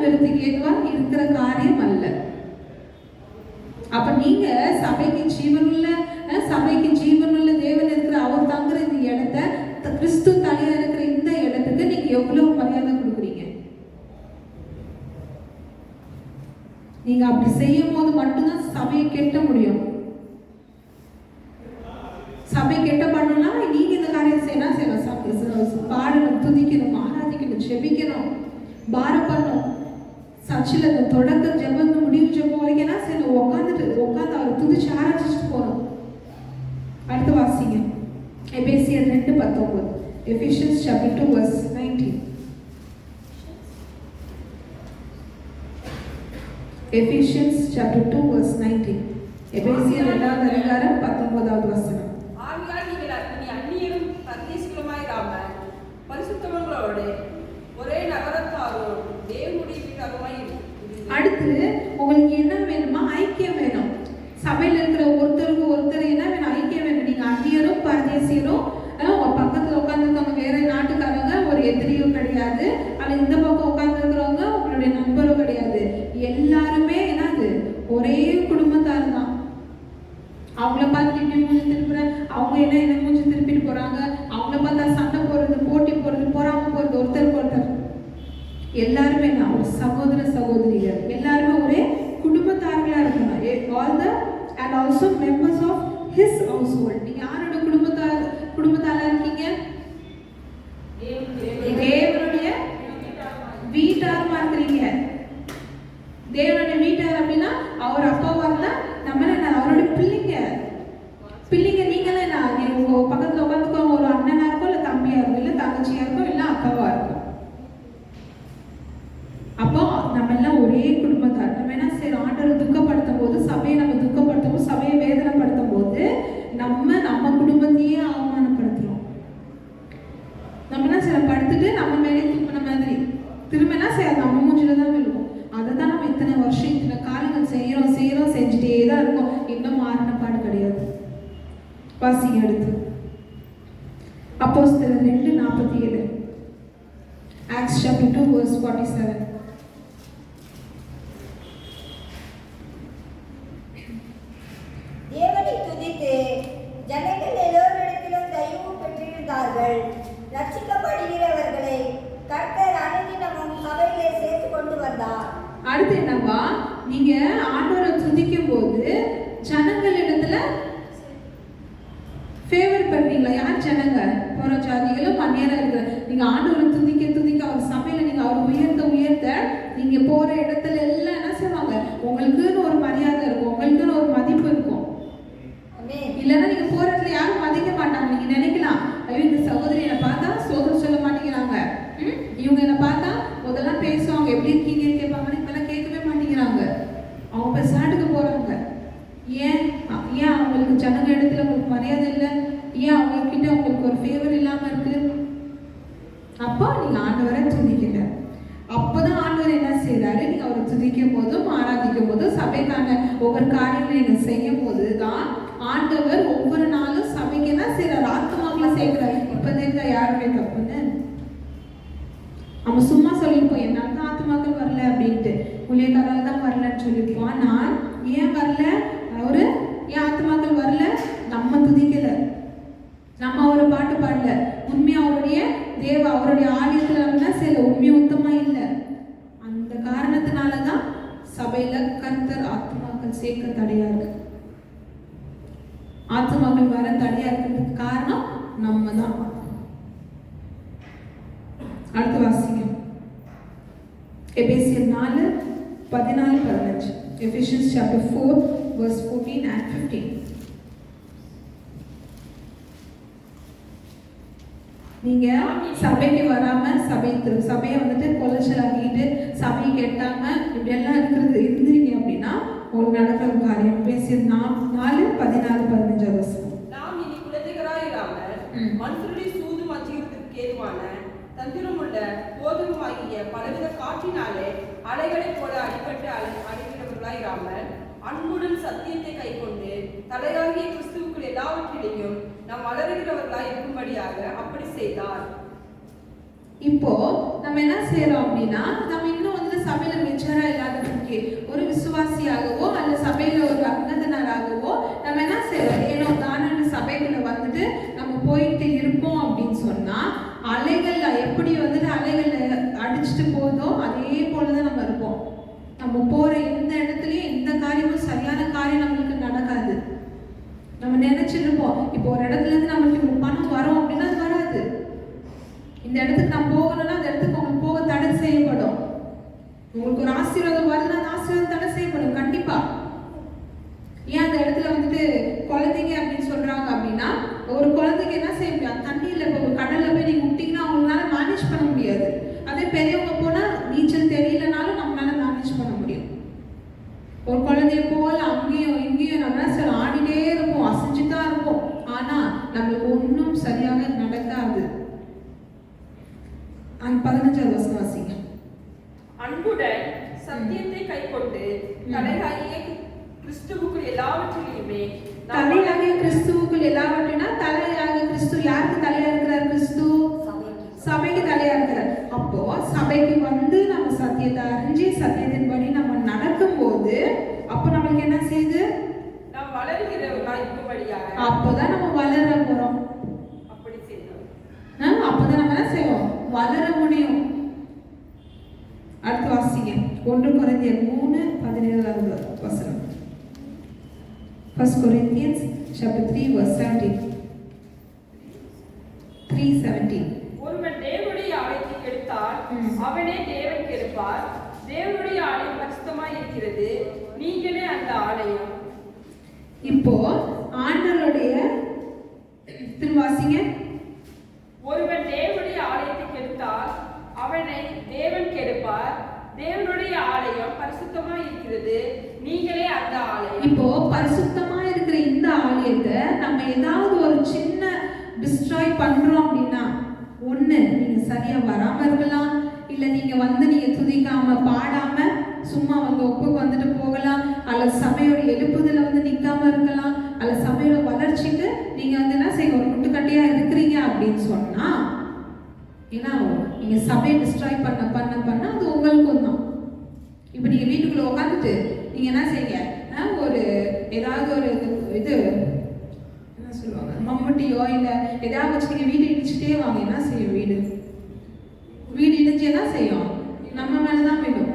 விருத்திக்கு ஏதுவா இருக்கிற காரியம் அல்ல. அப்ப நீங்க சபைக்கு ஜீவனுள்ள தேவன் இருக்கிற அவர் தங்குற இந்த இடத்தை, கிறிஸ்து தலையா இருக்கிற இந்த இடத்துக்கு நீங்க எவ்வளவு மரியாதை கொடுக்குறீங்க? நீங்க அப்படி செய்யும் போது மட்டும்தான் சபையை கெட்ட முடியும். சபை கெட்ட பண்ணணும்னா நீங்க இந்த காரியம் செய்யணும். பாடணும், துதிக்கணும், ஆராதிக்கணும், ஜெபிக்கணும், பாரம் பண்ணணும். சர்ச்சில் இந்த தொடக்க ஜெபம் முடிவு ஜெபம் வரைக்கும் என்ன செய்யணும்? உட்காந்து அவர் துதிச்சு ஆராய்ச்சிட்டு போகணும். அடுத்து வாசிங்க எபேசியர் 2:19. Ephesians chapter 2 verse 19. Ephesians chapter 2 verse 19. எபேசியர் 2:19. ஆகையால் நீங்கள் இனி அந்நியரும் பரதேசிகளுமாயிராமல் பரிசுத்தவங்களோடு ஒரே நகரத்தாரோடு தேவனுடைய வீட்டாருமாய் இருங்கள். அடுத்து உங்களுக்கு என்ன வேணுமா? ஐக்கியம் வேணும். சபையில் இருக்கிற ஒருத்தருக்கு ஒருத்தர் என்ன வேணும்? ஐக்கியம் வேணும். நீங்க அந்நியரும் பரதேசியரும், உங்க பக்கத்துல உட்காந்துருக்கவங்க வேற நாட்டுக்காரங்க, ஒரு எதிரியும் கிடையாது, அல்ல இந்த பக்கம் உட்காந்துருக்கிறவங்க உங்களுடைய நண்பரும் கிடையாது. எல்லாருமே என்னது? ஒரே குடும்பத்தார் தான். அவங்கள பார்த்து இப்படி மூஞ்சி திருப்புறேன், அவங்க என்ன மூஞ்சி திருப்பிட்டு போறாங்க, அவங்கள பார்த்தா சண்டை போடுறது, போட்டி போடுறது, பொறாம போடுறது, ஒருத்தருக்கு ஒருத்தர். எல்லாருமே நான் ஒரு சகோதர சகோதரிகள், எல்லாருமே ஒரே குடும்பத்தார்களா இருக்கணும். and also members of his household. நீங்க யாரோட குடும்பத்தாரா இருக்கீங்க? தேவனுடைய வீட்டாருமா இருக்கிறீங்க. தேவனுடைய வீட்டார் அப்படின்னா அவர் அப்பாவா இருந்தா நம்ம என்ன? அவருடைய பிள்ளைங்க. நீங்களே உங்க பக்கத்துல உட்காந்துக்கோங்க. ஒரு அண்ணனா இருக்கும், இல்ல தம்பியா இருக்கும், இல்ல தங்கச்சியா இருக்கும், இல்ல அக்காவா இருக்கும். அப்போ நம்ம எல்லாம் ஒரே குடும்பத்தார். நம்ம என்ன செய்யறோம்? ஆண்டவரை துக்கப்படுத்தும் போது, சபையை நம்ம துக்கப்படுத்தும் போது, சபையை வேதனைப்படுத்தும் போது நம்ம குடும்பத்தையே அவமானப்படுத்துறோம். நம்ம மேலே துப்புன மாதிரி திரும்ப என்ன செய்யாது, நம்ம மூஞ்சில தான் விழுவோம். அதை தான் நம்ம இத்தனை வருஷம் இத்தனை காலங்கள் செய்யறோம் செஞ்சுட்டே தான் இருக்கோம். இன்னும் மாறின பாடு கிடையாது. வாசிங்க அடுத்து அப்போஸ்தலர் 2:47. Acts chapter 2 verse 47. தேவனை துதித்து ஜனங்கள் எல்லோரிடத்திலும் தயவு பெற்றிருந்தார்கள். ரட்சிக்கப்படுகிறவர்களை கர்த்தர் அனுதினமும் சபையிலே சேர்த்து கொண்டு வந்தார். அடுத்து என்னவா, நீங்க ஆண்டவரை துதிக்கும் போது ஜனங்களிடத்துல ஃபேவர் பண்ணுவீங்களா? யார் ஜனங்க? போற ஜாதிகளும் அந்நியரா இருக்கிற நீங்க ஆண்டவரை துதிக்க அவர் சபையில நீங்க அவர் உயர்த்த நீங்க போற இடத்துல எல்லாம் என்ன செய்வாங்க, உங்களுக்குன்னு ஒரு மரியாதை இருக்கும், உங்களுக்குன்னு ஒரு மதிப்பு இருக்கும். இல்லைன்னா நீங்க போற இடத்துல யாரும் மதிக்க மாட்டாங்க. நீங்க நினைக்கலாம், ஐயோ இந்த சகோதரி என்னை பார்த்தா சோதனை சொல்ல மாட்டேங்கிறாங்க, இவங்க என்னை பார்த்தா முதல்ல பேசுவாங்க, எப்படி இருக்கீங்கன்னு கேட்பாங்கன்னு இப்பெல்லாம் கேட்கவே மாட்டேங்கிறாங்க. அவங்க பெசாட்டுக்கு போறாங்க. ஏன் அவங்களுக்கு ஜனங்க இடத்துல உங்களுக்கு மரியாதை இல்லை? ஏன் அவங்க கிட்ட உங்களுக்கு ஒரு ஃபேவர் இல்லாம இருக்கு? அப்போ நீங்க ஆண்டவரை துதிக்கல. அப்போதான் ஆண்டவர் என்ன செய்யறாரு, நீங்க அவரை துதிக்கும் போதும் ஆராதிக்கும் போதும் சபைக்கான ஒவ்வொரு காரியங்களை நீங்க செய்யும் போது தான் ஆண்டவர் ஒவ்வொரு நாளும் சபைக்கு என்ன செய்யறாரு, ஆத்மாக்களை சேர்க்கிறாரு. இப்ப தெரிஞ்சா யாருடைய தப்புன்னு நம்ம சும்மா சொல்லியிருப்போம், என்னால தான் ஆத்மாக்கள் வரல அப்படின்ட்டு, ஊழியக்காரால் தான் வரலன்னு சொல்லியிருப்போம். ஆனால் ஏன் வரல அவரு, ஏன் ஆத்மாக்கள் வரல? நம்ம துதிக்கல, நம்ம அவரை பாட்டு பாடல, உண்மையா அவருடைய ஆலயத்துல நம்ம என்ன செய்யல, உண்மை உத்தமா இல்லை. அந்த காரணத்தினாலதான் சபையில கர்த்தர் ஆத்மாக்கள் சேர்க்க தடையா இருக்கு. ஆத்மாக்கள் வர தடையா இருக்கிறதுக்கு காரணம் நம்ம தான். அடுத்த வாசிங்க எபேசியர் 4:14-15. Ephesians chapter 4 verse 14 and 15. நீங்க சபைக்கு வராம சபையை வந்துட்டு கொலைச்சல் ஆகிட்டு சபையை கெட்டாம இப்படி எல்லாம் இருந்தீங்க அப்படின்னா ஒரு நடக்கிற ஒரு காரியம். எபேசியர் 4:14-15. நாம் இனி குழந்தைகளாயிராமல் மனுஷருடைய சூது மச்சிக்கிறதுக்கு ஏதுவான தந்திரமுள்ள போதகமாகிய பலவித காற்றினாலே அலைகளைப் போல அடிபட்டு அடைகிறவர்களாயிராமல் அன்புடன் சத்தியத்தை கைக்கொண்டு தலையாகிய கிறிஸ்துவுக்குள் எல்லாவற்றிலையும் நாம் வளருகிறவர்களாய் இருக்கும்படியாக அப்படி செய்தார். இப்போ நம்ம என்ன செய்யறோம் அப்படின்னா, நம்ம இன்னும் வந்து சபையில மெச்சரா இல்லாததுக்கு ஒரு விசுவாசியாகவோ அல்ல சபையில ஒரு அங்கத்தினராகவோ நம்ம என்ன செய்யறோம், ஏனோ தானே சபைகளை வந்துட்டு நம்ம போயிட்டு இருப்போம் அப்படின்னு சொன்னா அலைகள்ல எப்படி வந்துட்டு அலைகள்ல அடிச்சுட்டு போதோ அதே போலதான் நம்ம இருப்போம். நம்ம போற எந்த இடத்துலயும் எந்த காரியமும் சரியான காரியம் நம்மளுக்கு நடக்காது. நம்ம நினைச்சிருப்போம், இப்போ ஒரு இடத்துல இருந்து நம்மளுக்கு ஒரு பணம் வரும் அப்படின்னா அது வராது. இந்த இடத்துக்கு நான் போகணும்னா அந்த இடத்துக்கு உங்களுக்கு போக தடை செய்யப்படும். உங்களுக்கு ஒரு ஆசீர்வாதம் வருதுன்னா அந்த ஆசீர்வாதம் தடை செய்யப்படும் கண்டிப்பா. ஏன் அந்த இடத்துல வந்துட்டு குழந்தைங்க அப்படின்னு சொல்றாங்க அப்படின்னா, ஒரு குழந்தைங்க என்ன செய்ய முடியாது, தண்ணியில இப்போ கடல்ல போய் நீங்க விட்டீங்கன்னா அவங்களால மேனேஜ் பண்ண முடியாது. அதே பெரியவங்க போனா நீச்சல் தெரியலனாலும் நம்மளால மேனேஜ் பண்ண முடியும். ஒரு குழந்தைய போல அங்கேயும் இங்கேயும் நம்ம சில ஆடிட்டே இருப்போம், அசைஞ்சுதான் இருப்போம், ஆனா நம்மளுக்கு ஒன்றும் சரியாக நடக்காது. 15வது வசனம் வாசிங்க. அன்புடன் சத்தியத்தை கைக்கொண்டு தலையாகிய கிறிஸ்துவுக்குள் எல்லாவற்றிலுமே தலையாகிய கிறிஸ்துவுக்குள் எல்லாவற்றினா தலையாக கிறிஸ்து யாருக்கு தலையா இருக்கிறார்? கிறிஸ்து சபைக்கு தலையா இருக்கிறார். அப்போ சபைக்கு வந்து நம்ம சத்தியத்தை அறிஞ்சு சத்தியத்தின்படி நம்ம நடக்கும் போது அப்போ நம்மளுக்கு என்ன செய்யுது, நாம் வளருகிறவர்களா இருக்கும்படியாக அப்போதான் நம்ம வளர போறோம். அப்படி செய்தோம். அப்போதான் நம்ம என்ன செய்வோம், வளர முடியும். அடுத்து வாசிங்க 1 கொரிந்தியர் 3:17. 1 Corinthians chapter 3 verse 17. 3:17. ஒருவன் தேவனுடைய ஆலயத்தை கெடுத்தால் அவனே தேவன் கெடுப்பார். தேவனுடைய ஆலயம் பரிசுத்தமாய் இருக்கிறது, நீங்களே அந்த ஆலயம். இப்போ ஆண்டவருடைய திருவாசிங்க. ஒருவன் தேவனுடைய ஆலயத்தை கெடுத்தால் அவனை தேவன் கெடுப்பார். தேவனுடைய ஆலயம் பரிசுத்தமாய் இருக்கிறது, நீங்களே அந்த ஆலயம். இப்போ பரிசுத்தமா இருக்கிற இந்த ஆலயத்தை நம்ம ஏதாவது ஒரு சின்ன டிஸ்ட்ராய் பண்றோம் அப்படின்னா, ஒண்ணு நீங்க சரியா வராம துதிக்காம பாடாம சும்மா வந்து ஒப்புக்கு வந்துட்டு போகலாம், அல்லது சபையோட எழுப்புதல வந்து நிக்காம இருக்கலாம், அல்லது சபையோட வளர்ச்சிக்கு நீங்க வந்து என்ன செய்ய ஒரு முட்டுக்கட்டையா இருக்கிறீங்க அப்படின்னு சொன்னா, ஏன்னா நீங்க சபையை டிஸ்ட்ராய் பண்ண பண்ண பண்ண அது உங்களுக்கும் தான். இப்போ நீங்க வீட்டுக்குள்ள உட்காந்துட்டு நீங்க என்ன செய்யுங்க, ஒரு ஏதாவது ஒரு இது என்ன சொல்லுவாங்க மம்பட்டியோ இல்லை ஏதாவது வச்சு நீங்க வீடு இடிச்சுட்டே வாங்க, என்ன செய்யும் வீடு இடிச்சு என்ன செய்யும், நம்ம மேலதான் விடும்.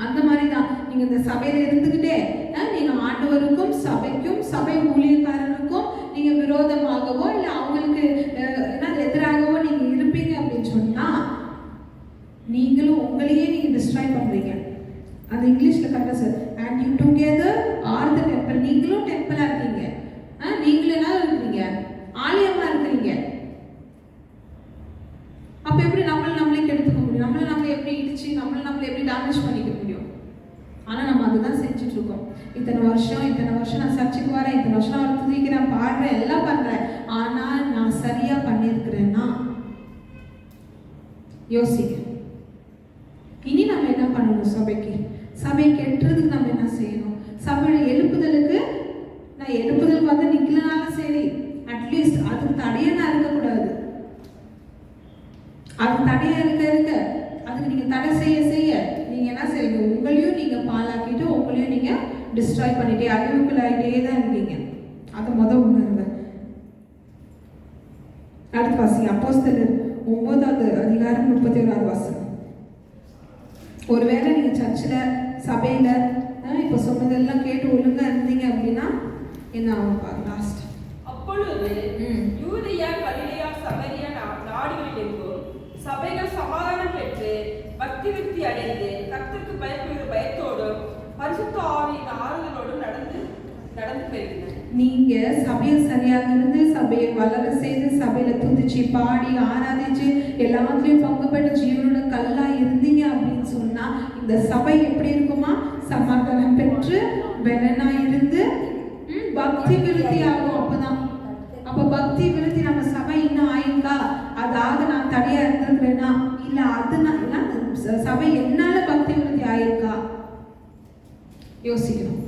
அந்த மாதிரி தான் நீங்க இந்த சபையில இருந்துகிட்டே நீங்க ஆண்டவருக்கும் சபைக்கும் சபை ஊழியக்காரனுக்கும் நீங்க விரோதமாகவோ இல்லை அவங்களுக்கு எதிராகவோ நீங்க இருப்பீங்க அப்படின்னு சொன்னா நீங்களும் உங்களையே நீங்க டிஸ்ட்ராய் பண்றீங்க. அது இங்கிலீஷ்ல கரெக்டா sir, and you together R the temple. நீங்களும் டெம்பிளா இருக்கீங்க, நீங்களும் என்ன இருக்கீங்க, ஆலயமா இருக்கிறீங்க. அப்ப எப்படி நம்மளே கெடுத்துக்க முடியும், நம்மளை எப்படி இடிச்சு நம்மளை எப்படி டேமேஜ் பண்ணிக்க முடியும்? ஆனா நம்ம அதுதான் செஞ்சுட்டு இருக்கோம். இத்தனை வருஷம் நான் சர்ச்சுக்கு வரேன், இத்தனை வருஷம் நான் துதிக்கிறேன், பாடுறேன், எல்லாம் பண்றேன், ஆனா நான் சரியா பண்ணியிருக்கிறேன்னா யோசிக்க. இனி நம்ம என்ன பண்ணணும், சபை கெட்டுறதுக்கு நம்ம என்ன செய்யணும், சபையோட எழுப்புதலுக்கு நான் எழுப்புதலுக்கு வந்து நிக்கலனாலும் சரி, அட்லீஸ்ட் அதுக்கு தடையா நான் இருக்கக்கூடாது. அது தடையா இருக்க அதுக்கு நீங்க தடை செய்ய நீங்க என்ன செய்யுங்க, உங்களையும் நீங்க பாழாக்கிட்டு உங்களையும் நீங்க டிஸ்ட்ராய் பண்ணிட்டே அழிவுக்குள்ளாயிட்டே தான் இருக்கீங்க. அதை உணருங்க. அடுத்த வாசிங்க, அப்போஸ்தலர் 9வது அதிகாரம் 31வது வசனம். ஒருவேளை நீங்க சர்ச்சில் சபையில இப்ப சொன்னதெல்லாம் கேட்டு ஒழுங்கா இருந்தீங்க அப்படின்னா என்ன ஆகும் பாருங்க. லாஸ்ட் அப்பொழுது யூதேயா கலிலேயா சமரியா நாடுகளிலிருந்தும் சபைகள் சமாதானம் பெற்று பக்தி விருத்தி அடைந்து கர்த்தருக்கு பயப்படுகிற பயத்தோடும் பரிசுத்த ஆவியின் ஆறுதலோடும் நடந்து பெறுகின்றன. நீங்க சபையை சரியாக இருந்து சபையை வளர செய்து சபையில துதிச்சு பாடி ஆராதிச்சு எல்லாத்துலயும் பங்குபட்ட ஜீவனோட கல்லா இருந்தீங்க அப்படின்னு சொன்னா இந்த சபை எப்படி இருக்குமா, சமாதானம் பெற்று வெள்ளனா இருந்து பக்தி விருத்தி ஆகும். அப்ப பக்தி விருத்தி நம்ம சபை இன்னும் ஆயிருக்கா, அதாக நான் தடையா இருந்திருக்கிறேன்னா இல்ல அதனால சபை என்னால பக்தி விருத்தி ஆயிருக்கா யோசிக்கணும்.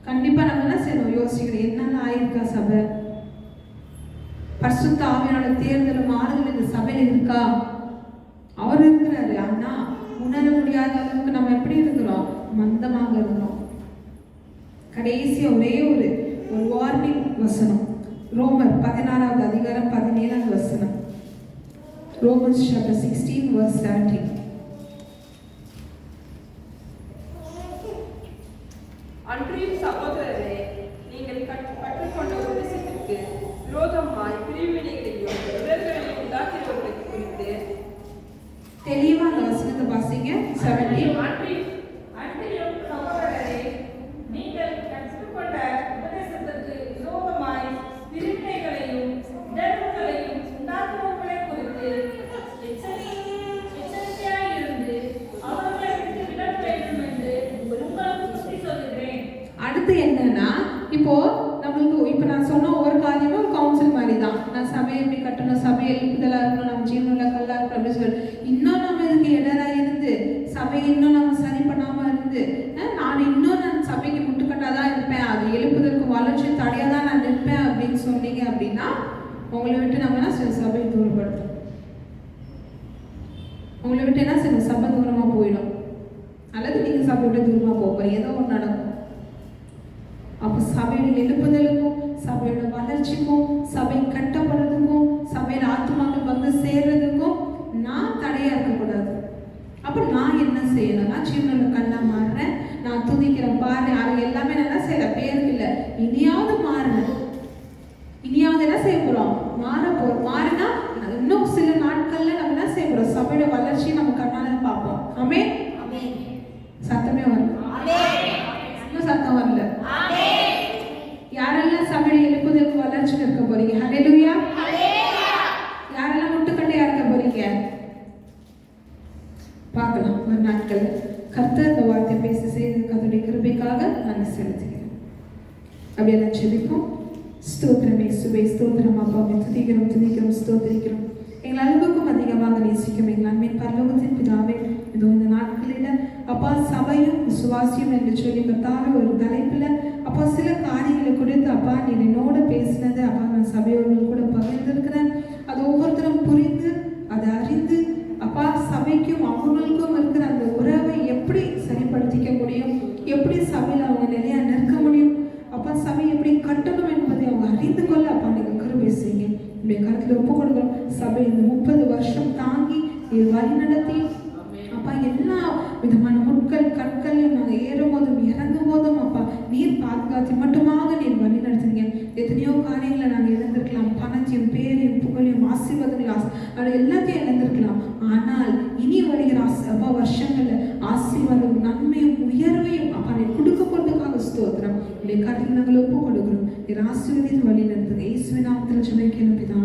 கண்டிப்பா நம்ம என்ன செய்யணும், யோசிக்கணும் என்னால ஆயிருக்கா சபை, பரிசுத்த ஆவியோட தேர்தலும் ஆறுதல் இந்த சபையில இருக்கா. அவர் இருக்கிறாரு, ஆனா உணர முடியாத அளவுக்கு நம்ம எப்படி இருக்கிறோம், மந்தமாக இருக்கிறோம். கடைசி ஒரே ஒரு வார்னிங் வசனம், ரோமர் 16வது அதிகாரம் 17வது வசனம். Romans chapter 16 verse 17. அன்றியும் சகோதரரே, நீங்கள் கற்றுக்கொண்ட உபதேசத்திற்கு விரோதமாய் பிரிவினைகளையும் இடர்களையும் உண்டாக்குகிறவர்களை குறித்து தெளிவா அந்த வசனத்தை வாசிங்க. 17. அன்றியும் சகோதரரே, நீங்கள் கற்றுக்கொண்ட உபதேசத்திற்கு விரோதமாய் பிரிவினைகளையும் இடர்களையும் உண்டாக்குகிறவர்களை குறித்து எச்சரிக்கையாய் இருந்து அவர்களை விட்டு விலக வேண்டும் என்று உங்களுக்கு புத்தி சொல்கிறேன். அடுத்து என்னன்னா, இப்போ நம்மளுக்கு இப்ப நான் சொன்ன ஒவ்வொரு காரியமும் ஒரு கவுன்சில் மாதிரி தான். நான் சபையை எப்படி கட்டணும், சபையை எழுப்புதலா இருக்கணும், நம்ம ஜீவனுள்ள கல்லா இருக்கணும் அப்படின்னு சொல்லி இன்னும் நம்ம இதுக்கு இடரா இருந்து சபையை இன்னும் நம்ம சரி பண்ணாம இருந்து நான் சபைக்கு முட்டுக்கட்டாதான் இருப்பேன், அது எழுப்புதலுக்கு வளர்ச்சி தடையா தான் நான் நிற்பேன் அப்படின்னு சொன்னீங்க அப்படின்னா உங்களை விட்டு நம்ம என்ன செய்யணும், சபையை தூரப்படுத்தும். உங்களை விட்டு என்ன செய்யணும், சபை தூரமா போயிடும், அல்லது நீங்க சபை விட்டு தூரமா போகிறீங்க, ஏதோ ஒன்று நடக்கும். அப்போ சபையோட எழுப்புதலுக்கும் சபையோட வளர்ச்சிக்கும் சபை கட்டப்படுறதுக்கும் சபையில ஆத்மாக்கள் வந்து சேர்றதுக்கும் நான் தடையா இருக்கக்கூடாது. அப்போ நான் என்ன செய்யணும், நான் ஜீவனோட கண்ணா மாறுறேன், நான் துதிக்கிறேன் பாரு, அது எல்லாமே நான் என்ன செய்யற பேருக்கு இல்லை, இனியாவது மாறுறேன், இனியாவது என்ன செய்ய போறோம், மாறினா இன்னும் சில நாட்கள்ல நம்ம என்ன செய்ய போறோம், சபையோட வளர்ச்சி நம்ம கண்ணால பார்ப்போம். ஆமென். சத்தமே வரல, இன்னும் சத்தம் வரல. யாரெல்லாம் சபையை எழுப்புதலுக்கு வளர்ச்சியில் இருக்க போறீங்க? ஹல்லேலூயா. யாரெல்லாம் முட்டுக்கட்டையா இருக்க போறீங்க பார்க்கலாம். ஒரு நாட்கள் கர்த்தர் இந்த வார்த்தை பேசி செய்து கர்த்தருடைய கிருபைக்காக நான் செலுத்துகிறேன். அப்படியே நான் ஜெபிப்போம். ஸ்தோத்திரம் இயேசுவே, ஸ்தோத்திரம் அப்பாவே, துதிக்கிறோம் ஸ்தோத்திரிக்கிறோம். எங்கள் அன்புக்கும் அதிகமாக நேசிக்கும் எங்கள் அன்பின் பரலோகத்தின் பிதாவே, சபையும் விசுவாசியும் என்று சொல்லி கர்த்தாவே ஒரு தலைப்புல அப்பா சில காரியங்களை கொடுத்து அப்பா நீர் என்னோட பேசினது அப்பா நான் சபையோர்கள் கூட பகிர்ந்திருக்கிறேன். அது ஒவ்வொருத்தரும் புரிந்து அதை அறிந்து அப்பா சபைக்கும் அவங்களுக்கும் இருக்கிற அந்த உறவை எப்படி சரிப்படுத்திக்க முடியும், எப்படி சபையில் அவங்க நிலையா நிற்க முடியும், அப்பா சபை எப்படி கட்டணும் என்பதை அவங்க அறிந்து கொள்ள அப்பா நீங்க கிருபை செய்யுங்க. என்னுடைய கருத்துல ஒப்பு கொடுக்கிறோம். சபை இந்த 30 வருஷம் தாங்கி வழி நடத்தி அப்பா எல்லா விதமான முட்கள் கற்களையும் நாங்கள் ஏறும் போதும் இறங்கும் போதும் அப்பா நீர் பாதுகாத்து மட்டுமாக நீர் வழி நடத்துறீங்க. எத்தனையோ காரியங்களை நாங்கள் இழந்திருக்கலாம், பணத்தையும் பேரையும் புகழையும் ஆசீர்வாதங்கள் எல்லாத்தையும் இழந்திருக்கலாம். ஆனால் இனி வருகிற அப்பா வருஷங்கள்ல ஆசீர்வாதம் நன்மையும் உயர்வையும் அப்பா நீ கொடுக்க போறதுக்காக ஸ்தோத்திரம். என்னுடைய கருத்தில் நாங்கள் ஒப்பு கொடுக்கிறோம். நீர் ஆசீர்வதித்து வழி நடத்துங்க. இயேசுவின் நாமத்தில் ஜெபிக்கிறோம் பிதாவே.